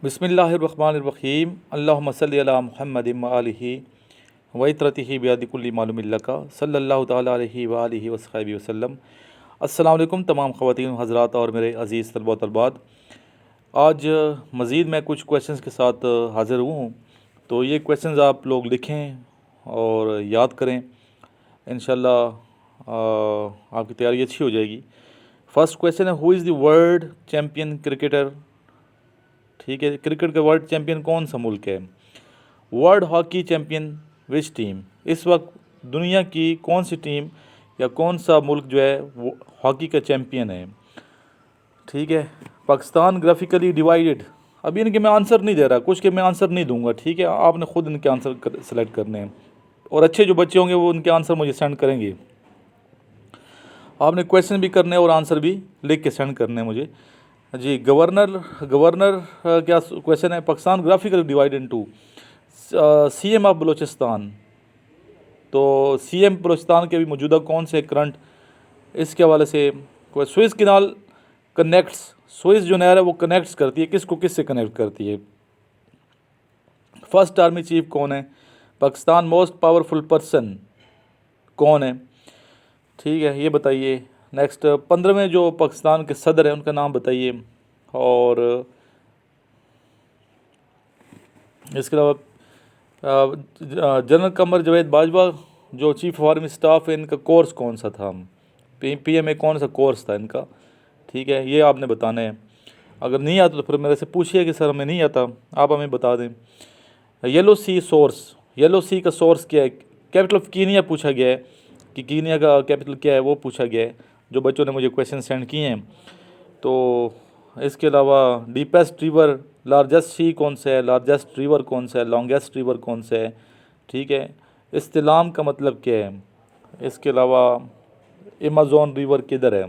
बिस्मिल्लाहिर्रहमानिर्रहीम अल्लाहुम्मा सल्लि अला मुहम्मदिन व आलिहि व इत्रतिहि बियदि कुल्ली मालूमिन लका सल्लल्लाहु तआला अलैहि व आलिहि व सहाबिहि वसल्लम। अस्सलाम वालेकुम तमाम ख़वातीन हज़रात और मेरे अज़ीज़ तलबा व तलबात। आज मज़ीद मैं कुछ क्वेश्चंस के साथ हाज़िर हूँ, तो ये क्वेश्चंस आप लोग लिखें और याद करें, इंशाल्लाह आपकी तैयारी अच्छी हो जाएगी। फर्स्ट क्वेश्चन है, who is the world champion cricketer. ठीक है, क्रिकेट का वर्ल्ड चैम्पियन कौन सा मुल्क है। World hockey champion which team, इस वक्त दुनिया की कौन सी टीम या कौन सा मुल्क जो है वो हॉकी का चैम्पियन है। ठीक है, पाकिस्तान ग्राफिकली डिवाइडेड। अभी इनके मैं आंसर नहीं दे रहा, कुछ के मैं आंसर नहीं दूंगा। ठीक है, आपने ख़ुद इनके आंसर सेलेक्ट करने हैं और अच्छे जो बच्चे होंगे वो उनके आंसर मुझे सेंड करेंगे। आपने क्वेश्चन भी करने और आंसर भी लिख के सेंड करने हैं मुझे। जी, गवर्नर क्या क्वेश्चन है। Pakistan graphically divide into CM of Balochistan, तो सीएम बलूचिस्तान के भी मौजूदा कौन से करंट, इसके हवाले से कोई स्विस किनाल कनेक्ट्स, स्विस जो नहर है वो कनेक्ट्स करती है किसको किस से कनेक्ट करती है। फर्स्ट आर्मी चीफ कौन है। पाकिस्तान मोस्ट पावरफुल पर्सन कौन है। ठीक है, ये बताइए। नेक्स्ट 15वें जो पाकिस्तान के सदर हैं उनका नाम बताइए। और इसके अलावा जनरल कमर जावेद बाजवा जो चीफ ऑफ आर्मी स्टाफ है, इनका कोर्स कौन सा था। PMA कौन सा कोर्स था इनका। ठीक है, ये आपने बताना है। अगर नहीं आता तो फिर मेरे से पूछिए कि सर हमें नहीं आता, आप हमें बता दें। येलो सी सोर्स, येलो सी का सोर्स क्या है। कैपिटल ऑफ कीनिया पूछा गया है कि कीनिया का कैपिटल क्या है, वो पूछा गया है जो बच्चों ने मुझे क्वेश्चन सेंड किए हैं। तो इसके अलावा डीपेस्ट रिवर, लार्जेस्ट सी कौन सा है, लार्जेस्ट रिवर कौन सा है, लॉन्गेस्ट रिवर कौन सा है। ठीक है, इस्तिलाम का मतलब क्या है। इसके अलावा अमेज़न रिवर किधर है।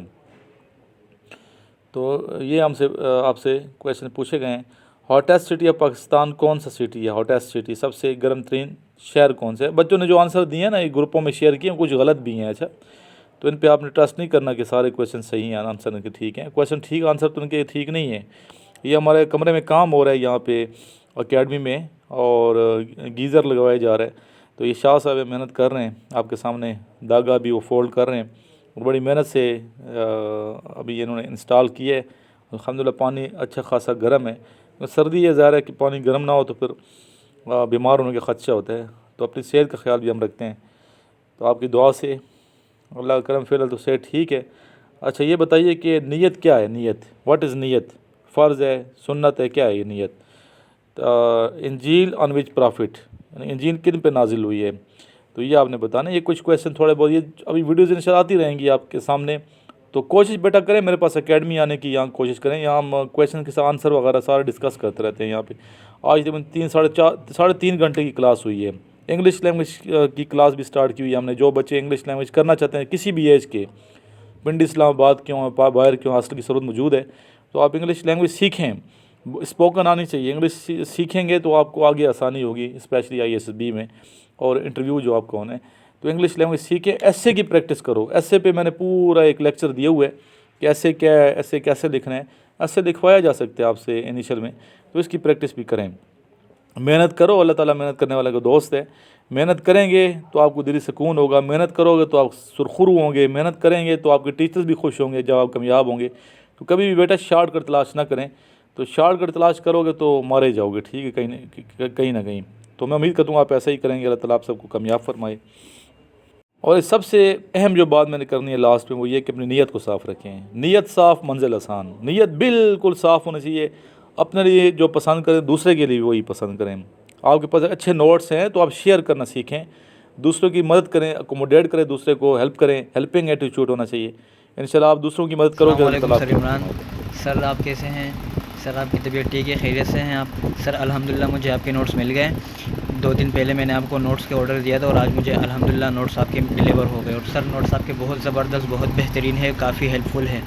तो ये हमसे आपसे क्वेश्चन पूछे गए हैं। हॉटेस्ट सिटी ऑफ पाकिस्तान कौन सा सिटी है। हॉटेस्ट सिटी, सबसे गर्म तरीन शहर कौन सा है। बच्चों ने जो आंसर दिए हैं ना, ये ग्रुपों में शेयर किए, कुछ गलत भी हैं। अच्छा, तो इन पे आपने ट्रस्ट नहीं करना कि सारे क्वेश्चन सही हैं, आंसर इनके ठीक हैं। क्वेश्चन ठीक, आंसर तो इनके ठीक नहीं है। ये हमारे कमरे में काम हो रहा है यहाँ पे अकेडमी में, और गीज़र लगवाया जा रहा है। तो ये शाह साहब मेहनत कर रहे हैं, आपके सामने धागा भी वो फोल्ड कर रहे हैं और बड़ी मेहनत से अभी इन्होंने इंस्टॉल किया है। अल्हम्दुलिल्लाह पानी अच्छा खासा गर्म है। तो सर्दी ये ज़ाहिर है कि पानी गर्म ना हो तो फिर बीमार होने का ख़दशा होता है। तो अपनी सेहत का ख्याल भी हम रखते हैं। तो आपकी दुआ से अल्लाह करम फ़िलहाल तो सेहत ठीक है। अच्छा, ये बताइए कि नीयत क्या है। नीयत, व्हाट इज़ नीयत। फ़र्ज़ है, सुन्नत है, क्या है ये नीयत। इंजील ऑन विच प्रॉफिट, इंजील किन पे नाजिल हुई है, तो ये आपने बताना। ये कुछ क्वेश्चन थोड़े बहुत, ये अभी वीडियोज़ इंशाल्लाह आती रहेंगी आपके सामने। तो कोशिश बेटा करें मेरे पास अकेडमी आने की, यहाँ कोशिश करें। यहाँ हम क्वेश्चन के साथ आंसर वगैरह सारे डिस्कस करते रहते हैं यहाँ पे। आज तकरीबन साढ़े तीन घंटे की क्लास हुई है। इंग्लिश लैंग्वेज की क्लास भी स्टार्ट की हुई है हमने। जो बच्चे इंग्लिश लैंग्वेज करना चाहते हैं किसी भी एज के, पिंडी इस्लामाबाद क्यों, बाहर क्यों, हॉस्टल की ज़रूरत मौजूद है। तो आप इंग्लिश लैंग्वेज सीखें, स्पोकन आनी चाहिए। इंग्लिश सीखेंगे तो आपको आगे आसानी होगी, स्पेशली ISSB में और इंटरव्यू जो आपका होना है। तो इंग्लिश लैंग्वेज सीखें। ऐसे की प्रैक्टिस करो। ऐसे पे मैंने पूरा एक लेक्चर दिया हुआ है कि ऐसे क्या है, ऐसे कैसे लिखना है। ऐसे लिखवाया जा सकते हैं आपसे इनिशियल में, तो इसकी प्रैक्टिस भी करें। मेहनत करो, अल्लाह ताला मेहनत करने वाले का दोस्त है। मेहनत करेंगे तो आपको दिली सुकून होगा। मेहनत करोगे तो आप सुरखुरू होंगे। मेहनत करेंगे तो आपके टीचर्स भी खुश होंगे जब आप कामयाब होंगे। तो कभी भी बेटा शॉर्टकट तलाश ना करें। तो शॉर्टकट तलाश करोगे तो मारे जाओगे। ठीक है, कहीं ना कहीं। तो मैं उम्मीद करता हूँ आप ऐसा ही करेंगे। अल्लाह ताला आप सबको कामयाब फरमाए। और इस सबसे अहम जो बात मैंने करनी है लास्ट में, वो ये कि अपनी नीयत को साफ़ रखें। नीयत साफ़, मंजिल आसान। नीयत बिल्कुल साफ़ होनी चाहिए। अपने लिए जो पसंद करें दूसरे के लिए भी वही पसंद करें। आपके पास अच्छे नोट्स हैं तो आप शेयर करना सीखें, दूसरों की मदद करें, अकोमोडेट करें, दूसरे को हेल्प करें। हेल्पिंग एटीट्यूड होना चाहिए। इंशाल्लाह आप दूसरों की मदद करोगे। सर इमरान सर, आप कैसे हैं सर। आपकी तबीयत ठीक है, खैरियत से हैं आप सर। अल्हम्दुलिल्लाह मुझे आपके नोट्स मिल गए। 2 दिन पहले मैंने आपको नोट्स के ऑर्डर दिया था और आज मुझे अल्हम्दुलिल्लाह नोट्स आपके डिलीवर हो गए। और सर नोट्स आपके बहुत ज़बरदस्त, बहुत बेहतरीन है, काफ़ी हेल्पफुल है।